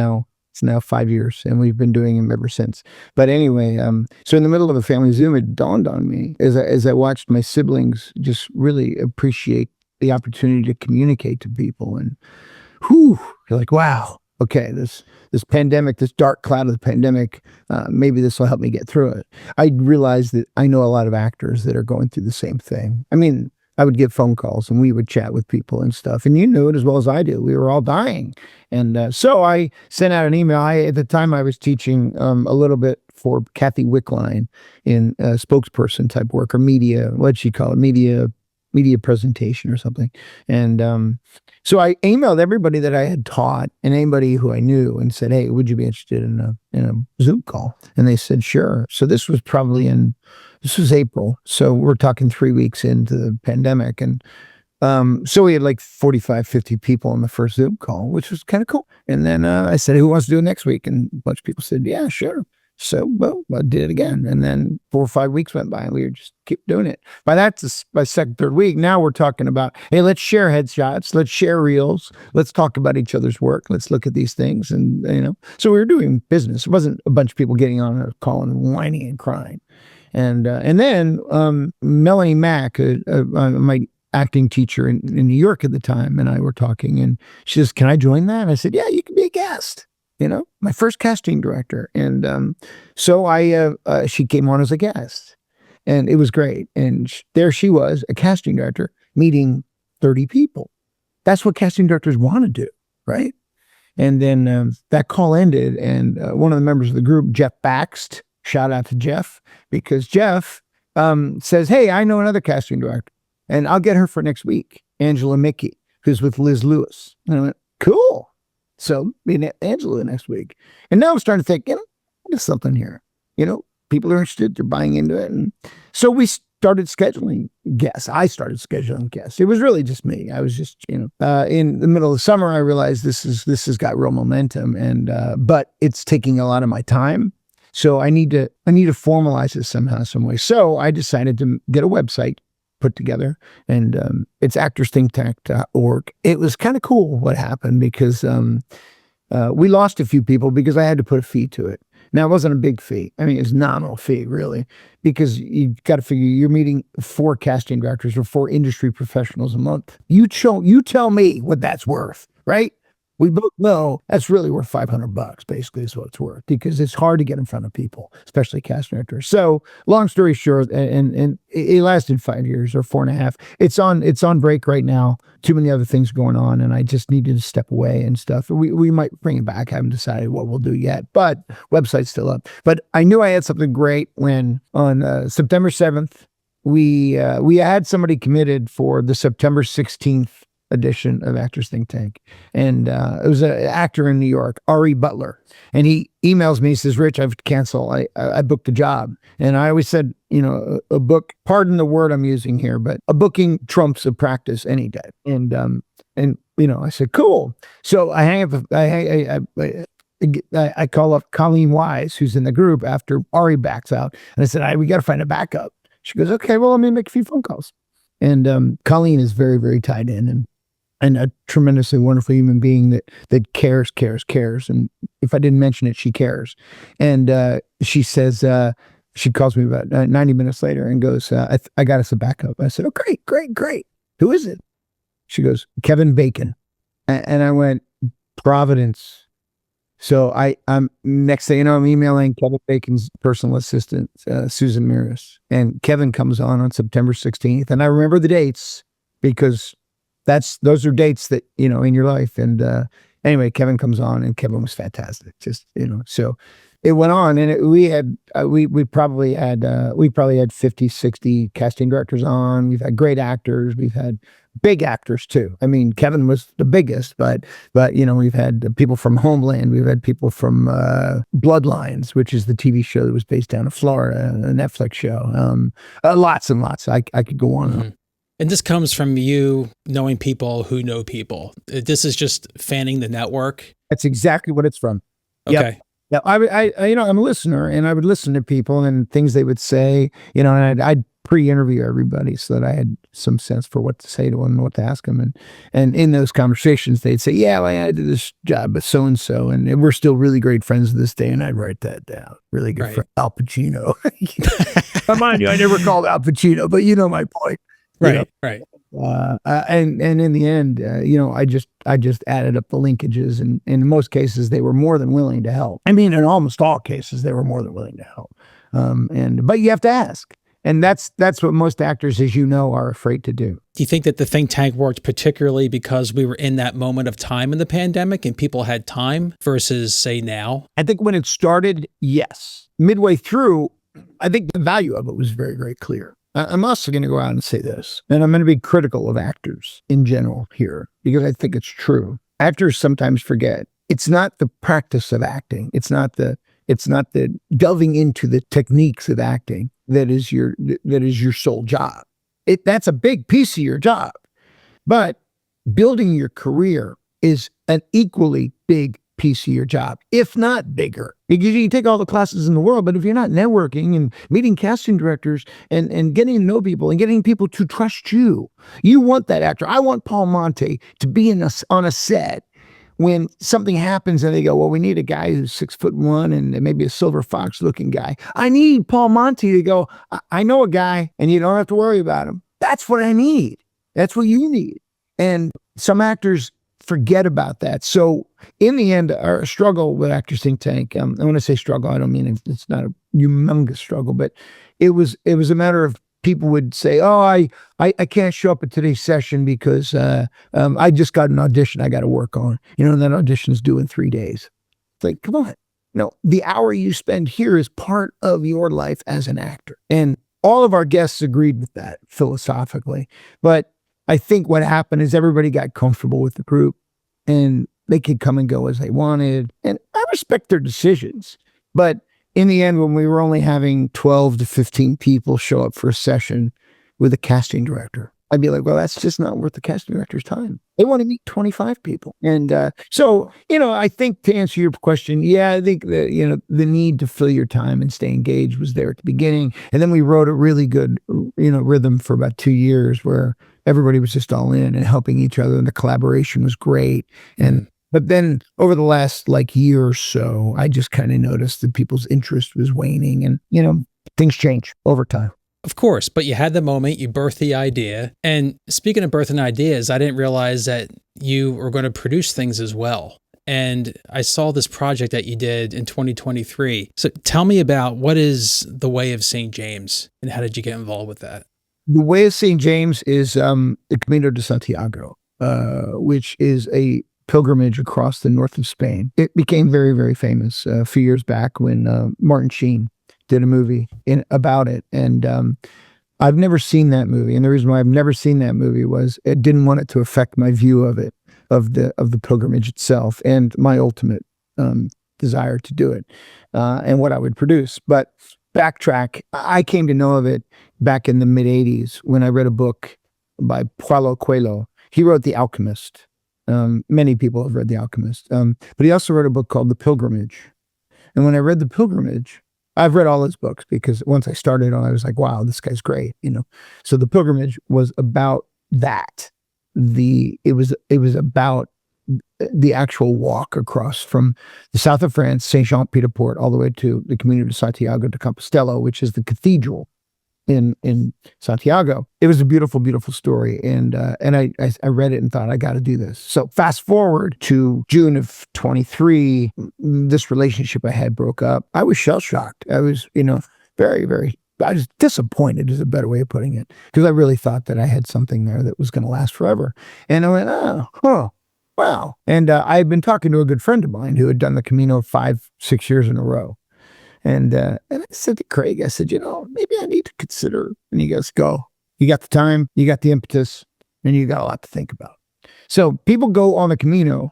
now 5 years, and we've been doing them ever since. But anyway, so in the middle of a family Zoom, it dawned on me as I watched my siblings just really appreciate the opportunity to communicate to people, and you're like, wow, okay, this pandemic, this dark cloud of the pandemic, maybe this will help me get through it. I realized that I know a lot of actors that are going through the same thing. I mean, I would get phone calls and we would chat with people and stuff. And you knew it as well as I do. We were all dying. And so I sent out an email. At the time I was teaching a little bit for Kathy Wickline in spokesperson type work, or media, what'd she call it? Media presentation or something. And so I emailed everybody that I had taught and anybody who I knew and said, hey, would you be interested in a Zoom call? And they said, sure. So this was April. So we're talking 3 weeks into the pandemic. And so we had like 45, 50 people on the first Zoom call, which was kind of cool. And then I said, who wants to do it next week? And a bunch of people said, yeah, sure. So, well, I did it again. And then 4 or 5 weeks went by and we were just keep doing it. By second, third week, now we're talking about, hey, let's share headshots. Let's share reels. Let's talk about each other's work. Let's look at these things. And, so we were doing business. It wasn't a bunch of people getting on a call and whining and crying. And then Melanie Mack, my acting teacher in New York at the time, and I were talking, and she says, can I join that? And I said, yeah, you can be a guest. My first casting director. And so she came on as a guest, and it was great. And there she was, a casting director, meeting 30 people. That's what casting directors want to do, right? And then that call ended, and one of the members of the group, Jeff Baxt, shout out to Jeff, because Jeff says, hey, I know another casting director, and I'll get her for next week, Angela Mickey, who's with Liz Lewis. And I went, cool. So meeting Angela next week. And now I'm starting to think, there's something here. People are interested, they're buying into it. And so we started scheduling guests. I started scheduling guests. It was really just me. I was just, in the middle of summer, I realized this has got real momentum, and but it's taking a lot of my time. So I need to formalize it somehow, some way. So I decided to get a website put together, and it's actorsthinktank.org. It was kind of cool what happened, because we lost a few people because I had to put a fee to it. Now, it wasn't a big fee. I mean, it's nominal fee, really, because you got to figure you're meeting 4 casting directors or 4 industry professionals a month. You tell me what that's worth, right? We both know that's really worth $500, basically, is what it's worth, because it's hard to get in front of people, especially casting directors. So long story short, and it lasted 5 years or 4.5. It's on break right now. Too many other things going on, and I just needed to step away and stuff. We might bring it back. I haven't decided what we'll do yet, but website's still up. But I knew I had something great when on September 7th, we had somebody committed for the September 16th edition of Actors Think Tank. And it was an actor in New York, Ari Butler. And he emails me, he says, Rich, I have to cancel. I booked a job. And I always said, a book, pardon the word I'm using here, but a booking trumps a practice any day. And I said, cool. So I hang up, I call up Colleen Wise, who's in the group after Ari backs out. And I said, we got to find a backup. She goes, okay, well, let me make a few phone calls. And Colleen is very, very tied in and a tremendously wonderful human being that cares. And if I didn't mention it, she cares. And she says, she calls me about 90 minutes later and goes, I got us a backup. I said, oh, great. Who is it? She goes, Kevin Bacon. And I went, Providence. So I'm next thing you know, I'm emailing Kevin Bacon's personal assistant, Susan Miras, and Kevin comes on September 16th. And I remember the dates because those are dates that, in your life. And anyway, Kevin comes on and Kevin was fantastic. Just, so it went on and we probably had 50, 60 casting directors on. We've had great actors. We've had big actors too. I mean, Kevin was the biggest, but we've had people from Homeland. We've had people from Bloodlines, which is the TV show that was based down in Florida, a Netflix show. Lots and lots. I could go on. Mm-hmm. And this comes from you knowing people who know people. This is just fanning the network. That's exactly what it's from. Okay. Yeah, I'm a listener, and I would listen to people and things they would say, and I'd pre-interview everybody so that I had some sense for what to say to them and what to ask them. And in those conversations, they'd say, yeah, well, I did this job with so-and-so, and we're still really great friends to this day. And I'd write that down. Really good friend, Al Pacino. Mind you, I never called Al Pacino, but you know my point. Right. And in the end, I just added up the linkages, and in most cases, they were more than willing to help. I mean, in almost all cases, they were more than willing to help. But you have to ask. And that's what most actors, as you know, are afraid to do. Do you think that the think tank worked particularly because we were in that moment of time in the pandemic and people had time versus, say, now? I think when it started, yes. Midway through, I think the value of it was very, very clear. I'm also going to go out and say this, and I'm going to be critical of actors in general here, because I think it's true. Actors sometimes forget it's not the practice of acting. It's not the delving into the techniques of acting that is your sole job. That's a big piece of your job, but building your career is an equally big piece of your job, if not bigger. Because you can take all the classes in the world, but if you're not networking and meeting casting directors and getting to know people and getting people to trust you, you want that actor. I want Paul Monte to be on a set when something happens and they go, well, we need a guy who's 6'1" and maybe a silver fox looking guy. I need Paul Monte to go, I know a guy and you don't have to worry about him. That's what I need. That's what you need. And some actors forget about that. So in the end, our struggle with Actors Think Tank, and when I say struggle, I don't mean it's not a humongous struggle, but it was a matter of people would say, oh, I can't show up at today's session because I just got an audition I got to work on. And that audition is due in 3 days. It's like, come on. No, the hour you spend here is part of your life as an actor. And all of our guests agreed with that philosophically. But I think what happened is everybody got comfortable with the group and they could come and go as they wanted. And I respect their decisions. But in the end, when we were only having 12 to 15 people show up for a session with a casting director, I'd be like, well, that's just not worth the casting director's time. They want to meet 25 people. And so, I think to answer your question, yeah, I think that, the need to fill your time and stay engaged was there at the beginning. And then we wrote a really good, rhythm for about 2 years where everybody was just all in and helping each other. And the collaboration was great. But then over the last year or so, I just kind of noticed that people's interest was waning and, things change over time. Of course, but you had the moment, you birthed the idea. And speaking of birthing ideas, I didn't realize that you were going to produce things as well. And I saw this project that you did in 2023. So tell me about what is the Way of St. James and how did you get involved with that? The Way of St. James is the Camino de Santiago, which is a pilgrimage across the north of Spain. It became very, very famous a few years back when Martin Sheen did a movie about it. And I've never seen that movie, and the reason why I've never seen that movie was it didn't want it to affect my view of it, of the pilgrimage itself, and my ultimate desire to do it, and what I would produce. But backtrack, I came to know of it back in the mid '80s when I read a book by Paulo Coelho. He wrote The Alchemist. Many people have read The Alchemist, but he also wrote a book called The Pilgrimage. And when I read The Pilgrimage, I've read all his books because once I started on, I was like, wow, this guy's great, So The Pilgrimage was about that. It was about the actual walk across from the south of France, Saint-Jean-Pied-de-Port, all the way to the Camino de Santiago de Compostela, which is the cathedral in Santiago. It was a beautiful, beautiful story. And I read it and thought, I got to do this. So fast forward to June of 23, this relationship I had broke up. I was shell-shocked. I was, very, very, I was disappointed is a better way of putting it, because I really thought that I had something there that was going to last forever. And I went, oh, wow. And I had been talking to a good friend of mine who had done the Camino 5-6 years in a row. And I said to Craig, I said, maybe I need to consider. And he goes, go. You got the time, you got the impetus, and you got a lot to think about. So people go on the Camino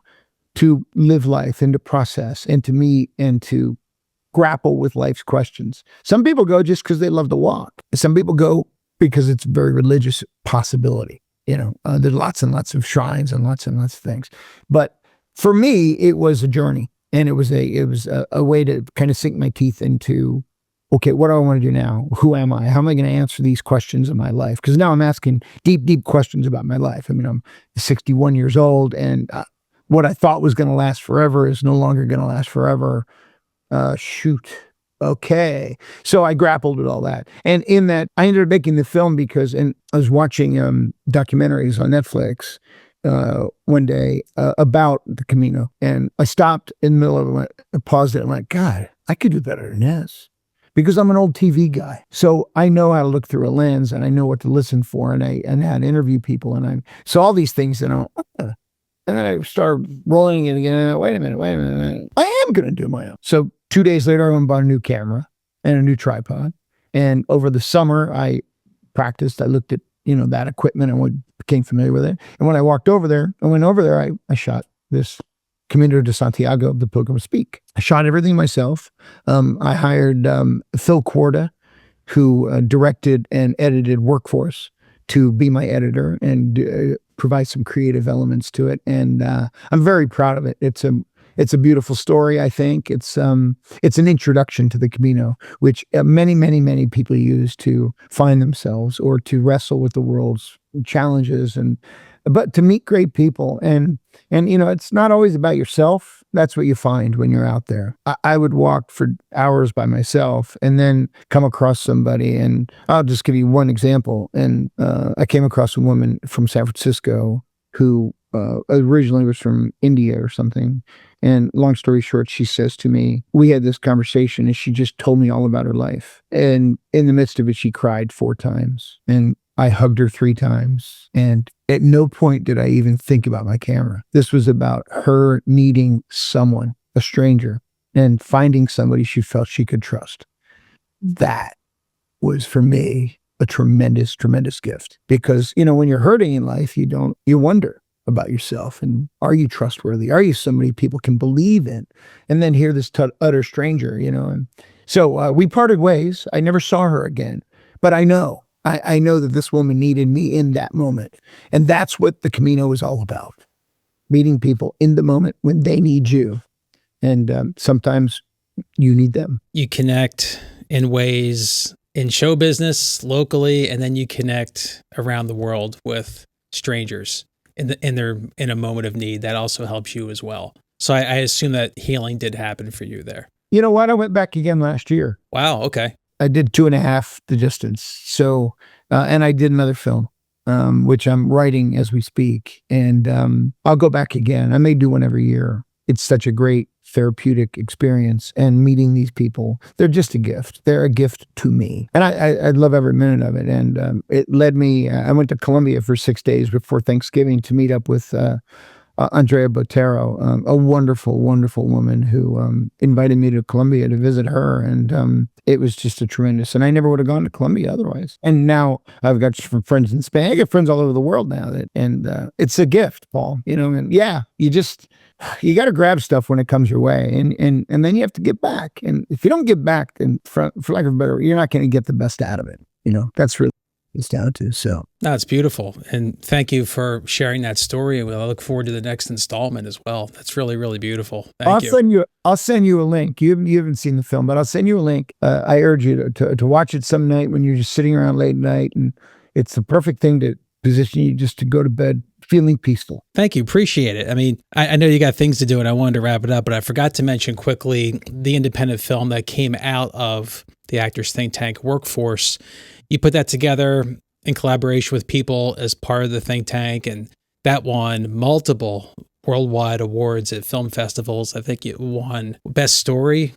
to live life and to process and to meet and to grapple with life's questions. Some people go just because they love to walk. Some people go because it's a very religious possibility. There's lots and lots of shrines and lots of things. But for me, it was a journey. And it was a way to kind of sink my teeth into, okay, what do I want to do now? Who am I? How am I going to answer these questions in my life? Because now I'm asking deep, deep questions about my life. I mean, I'm 61 years old, and what I thought was going to last forever is no longer going to last forever. Shoot. Okay. So I grappled with all that. And in that, I ended up making the film because I was watching documentaries on Netflix one day about the Camino, and I stopped in the middle of it, I paused it, and went, God, I could do better than this, because I'm an old TV guy, so I know how to look through a lens, and I know what to listen for, and how to interview people, and so all these things, and then I started rolling it again. Wait a minute, I am going to do my own. So 2 days later, I went and bought a new camera and a new tripod, and over the summer, I practiced. I looked at that equipment and became familiar with it. And when I went over there, I shot this Camino de Santiago, the Pilgrims Speak. I shot everything myself. I hired Phil Korda, who directed and edited Workforce, to be my editor and provide some creative elements to it. And I'm very proud of it. It's a beautiful story, I think. It's an introduction to the Camino, which many, many, many people use to find themselves or to wrestle with the world's challenges, but to meet great people. And it's not always about yourself. That's what you find when you're out there. I would walk for hours by myself and then come across somebody, and I'll just give you one example. And I came across a woman from San Francisco who originally was from India or something. And long story short, she says to me, we had this conversation and she just told me all about her life. And in the midst of it, she cried 4 times. And I hugged her 3 times. And at no point did I even think about my camera. This was about her needing someone, a stranger, and finding somebody she felt she could trust. That was, for me, a tremendous, tremendous gift. Because, when you're hurting in life, you wonder about yourself, and are you trustworthy? Are you somebody people can believe in? And then hear this utter stranger, and so we parted ways. I never saw her again, but I know that this woman needed me in that moment, and that's what the Camino is all about: meeting people in the moment when they need you, and sometimes you need them. You connect in ways in show business locally, and then you connect around the world with strangers in a moment of need. That also helps you as well. So I assume that healing did happen for you there. You know what? I went back again last year. Wow. Okay. I did 2.5 the distance. So, and I did another film, which I'm writing as we speak. And I'll go back again. I may do one every year. It's such a great therapeutic experience, and meeting these people, they're just a gift. They're a gift to me. And I love every minute of it. And it led me, I went to Colombia for 6 days before Thanksgiving to meet up with Andrea Botero, a wonderful, wonderful woman who invited me to Colombia to visit her. And it was just a tremendous, and I never would have gone to Colombia otherwise. And now I've got some friends in Spain. I get friends all over the world now and it's a gift, Paul, and yeah, you got to grab stuff when it comes your way and then you have to give back. And if you don't give back, then for lack of a better, you're not going to get the best out of it. That's really what it's down to. So no, it's beautiful. And thank you for sharing that story. I look forward to the next installment as well. That's really, really beautiful. Thank you. I'll send you a link. You haven't seen the film, but I'll send you a link. I urge you to watch it some night when you're just sitting around late at night, and it's the perfect thing to position you just to go to bed feeling peaceful. Thank you. Appreciate it. I mean, I know you got things to do and I wanted to wrap it up, but I forgot to mention quickly the independent film that came out of the Actors Think Tank Workforce. You put that together in collaboration with people as part of the think tank, and that won multiple worldwide awards at film festivals. I think it won Best Story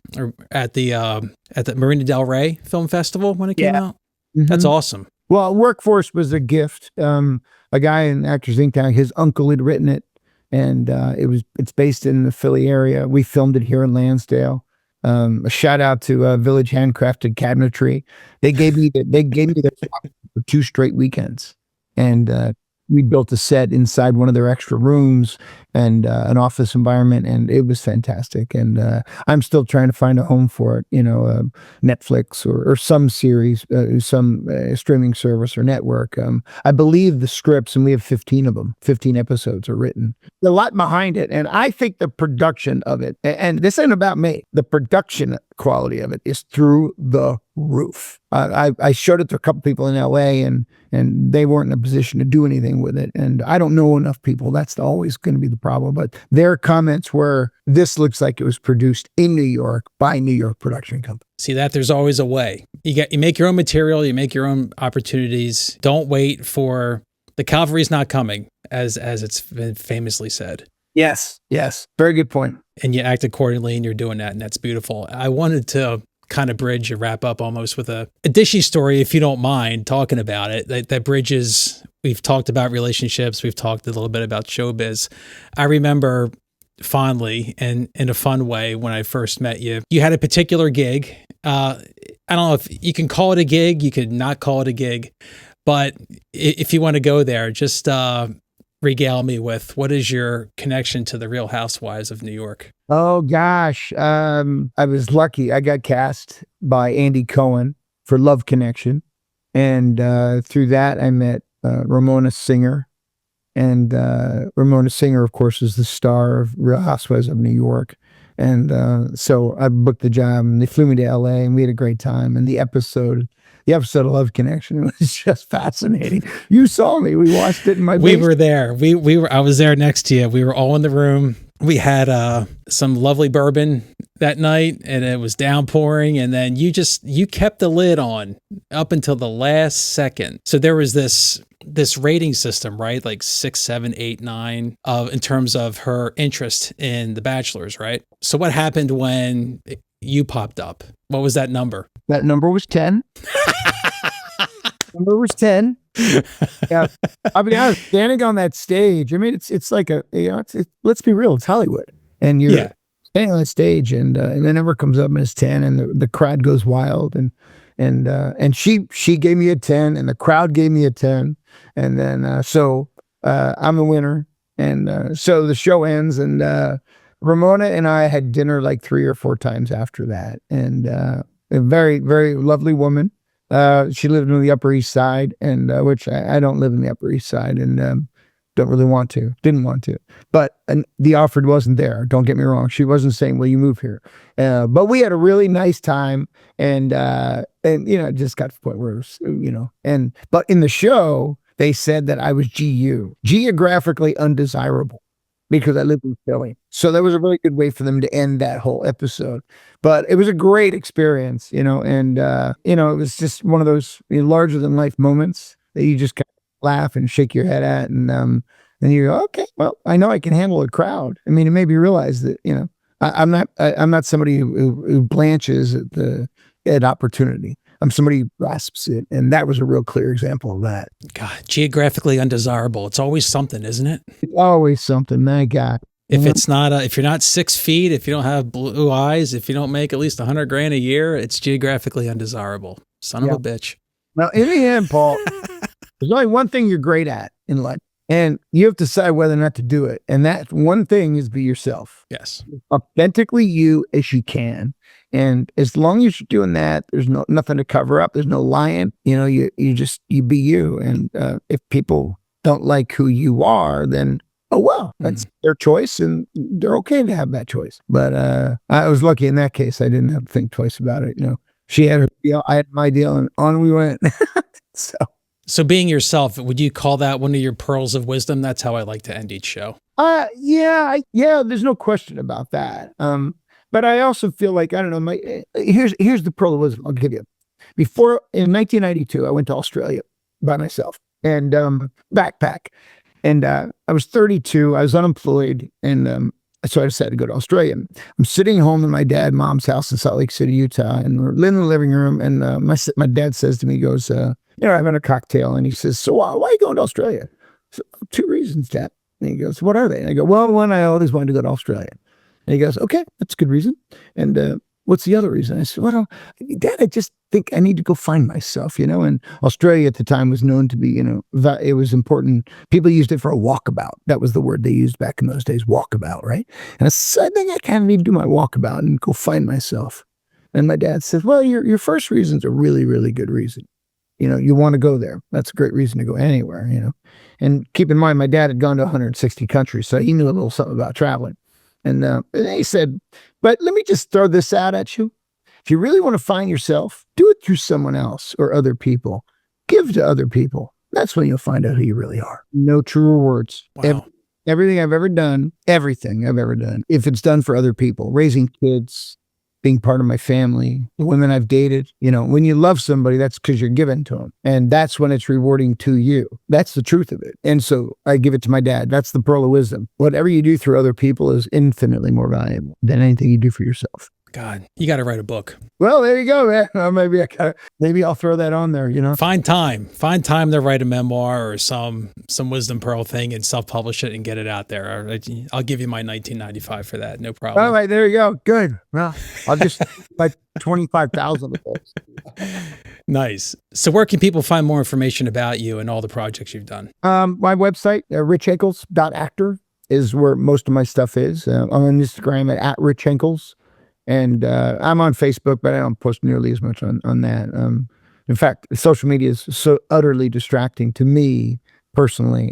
at the Marina Del Rey Film Festival when it came out. Mm-hmm. That's awesome. Well, Workforce was a gift. A guy in Actors Think Tank, his uncle had written it, and it's based in the Philly area. We filmed it here in Lansdale. A shout out to Village Handcrafted Cabinetry. They gave me their shop for 2 straight weekends, and we built a set inside one of their extra rooms and an office environment, and it was fantastic. And I'm still trying to find a home for it, Netflix or some series, some streaming service or network. I believe the scripts, and we have 15 of them, 15 episodes are written. There's a lot behind it, and I think the production of it, and this ain't about me, the production quality of it is through the roof. I showed it to a couple people in LA and they weren't in a position to do anything with it. And I don't know enough people. That's always going to be the problem. But their comments were, this looks like it was produced in New York by New York production company. See that there's always a way. You make your own material, you make your own opportunities. Don't wait for the cavalry's not coming, as it's been famously said. Yes. Very good point. And you act accordingly, and you're doing that, and that's beautiful. I wanted to kind of bridge and wrap up almost with a dishy story, if you don't mind talking about it. That bridges, we've talked about relationships, we've talked a little bit about showbiz. I remember fondly and in a fun way when I first met you. You had a particular gig. I don't know if you can call it a gig, you could not call it a gig, but if you want to go there, just regale me with what is your connection to the Real Housewives of New York? Oh gosh, I was lucky. I got cast by Andy Cohen for Love Connection, and through that I met Ramona Singer, and Ramona Singer, of course, is the star of Real Housewives of New York, and so I booked the job, and they flew me to LA, and we had a great time. And the episode of Love Connection was just fascinating. You saw me. We watched it in my basement. We were there. We were. I was there next to you. We were all in the room. We had some lovely bourbon that night, and it was downpouring. And then you kept the lid on up until the last second. So there was this rating system, right? Like 6, 7, 8, 9 in terms of her interest in The Bachelors, right? So what happened when you popped up? What was that number? That number was 10. Number was 10. Yeah, I'll be honest. Standing on that stage, I mean, it's like let's be real, it's Hollywood, and you're standing on that stage, and the number comes up and it's 10, and the crowd goes wild, and she gave me a 10, and the crowd gave me a 10, and then so I'm the winner, and so the show ends, and Ramona and I had dinner like 3 or 4 times after that, and a very, very lovely woman. She lived on the Upper East Side, and which I don't live in the Upper East Side, and don't really want to, didn't want to. But the offer wasn't there. Don't get me wrong. She wasn't saying, "Will you move here?" But we had a really nice time, and it just got to the point where it was, but in the show they said that I was geographically undesirable, because I live in Philly. So that was a really good way for them to end that whole episode. But it was a great experience, and it was just one of those larger than life moments that you just kind of laugh and shake your head at, and then you go, okay, well, I know I can handle a crowd. I mean, it made me realize that I'm not somebody who blanches at opportunity. somebody grasps it. And that was a real clear example of that. God, geographically undesirable. It's always something, isn't it? It's always something, my God. If it's not, if you're not 6 feet, if you don't have blue eyes, if you don't make at least $100,000 a year, it's geographically undesirable. Son of a bitch. Well, in the end, Paul, there's only one thing you're great at in life, and you have to decide whether or not to do it. And that one thing is be yourself. Yes. Authentically you as you can. And as long as you're doing that, there's nothing to cover up. There's no lying. You be you. And if people don't like who you are, then oh, well, that's their choice, and they're okay to have that choice. But I was lucky in that case. I didn't have to think twice about it. She had her deal, I had my deal, and on we went. So being yourself, would you call that one of your pearls of wisdom? That's how I like to end each show. Yeah, there's no question about that. But I also feel like, I don't know, here's the pearl of wisdom I'll give you. In 1992, I went to Australia by myself and backpack. And I was 32. I was unemployed, and so I decided to go to Australia. I'm sitting home in my mom's house in Salt Lake City, Utah, and we're in the living room. And my dad says to me, he goes, having a cocktail, and he says, "So why are you going to Australia?" So, 2 reasons, Dad. And he goes, "What are they?" And I go, "Well, one, I always wanted to go to Australia." And he goes, "Okay, that's a good reason. And what's the other reason?" I said, "Well, Dad, I just think I need to go find myself, And Australia at the time was known to be, it was important. People used it for a walkabout. That was the word they used back in those days, walkabout, right? And I said, I think I kind of need to do my walkabout and go find myself. And my dad says, "Well, your first reason's a really, really good reason. You want to go there. That's a great reason to go anywhere, And keep in mind, my dad had gone to 160 countries, so he knew a little something about traveling. And he said, but let me just throw this out at you. If you really want to find yourself, do it through someone else or other people. Give to other people. That's when you'll find out who you really are." No truer words. Wow. Everything I've ever done, if it's done for other people, raising kids, being part of my family, the women I've dated, when you love somebody, that's because you're giving to them. And that's when it's rewarding to you. That's the truth of it. And so I give it to my dad. That's the pearl of wisdom. Whatever you do through other people is infinitely more valuable than anything you do for yourself. God, you got to write a book. Well, there you go, man. Maybe I'll throw that on there, Find time to write a memoir or some wisdom pearl thing and self-publish it and get it out there. I'll give you my 1995 for that. No problem. All right, there you go. Good. Well, I'll just buy 25,000 of those. Nice. So where can people find more information about you and all the projects you've done? My website, richhenkels.actor, is where most of my stuff is. I'm on Instagram at Rich Henkels. And I'm on Facebook, but I don't post nearly as much on that. In fact, social media is so utterly distracting to me personally.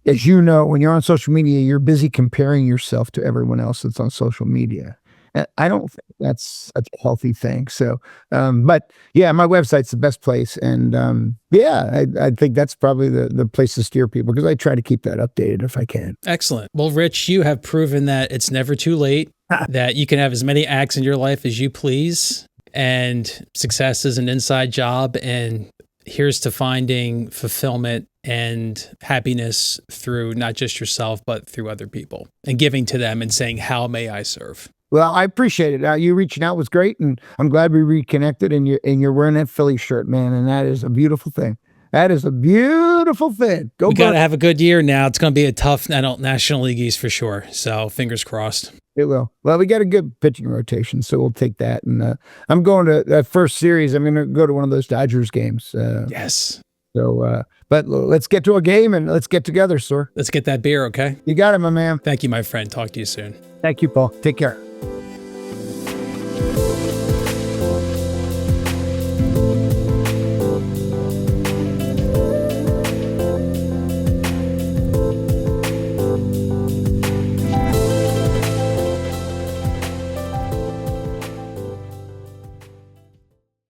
As you know, when you're on social media, you're busy comparing yourself to everyone else that's on social media. And I don't think that's a healthy thing. So, but yeah, my website's the best place. And I think that's probably the place to steer people, because I try to keep that updated if I can. Excellent. Well, Rich, you have proven that it's never too late, that you can have as many acts in your life as you please, and success is an inside job. And here's to finding fulfillment and happiness through not just yourself, but through other people, and giving to them and saying, "How may I serve?" Well, I appreciate it. You reaching out was great, and I'm glad we reconnected. And you're wearing that Philly shirt, man, and that is a beautiful thing. That is a beautiful thing. We got to have a good year now. It's going to be a tough National League East for sure. So fingers crossed. It will. Well, we got a good pitching rotation, so we'll take that. And I'm going to that first series. I'm going to go to one of those Dodgers games. Yes. So, but let's get to a game and let's get together, sir. Let's get that beer, okay? You got it, my man. Thank you, my friend. Talk to you soon. Thank you, Paul. Take care.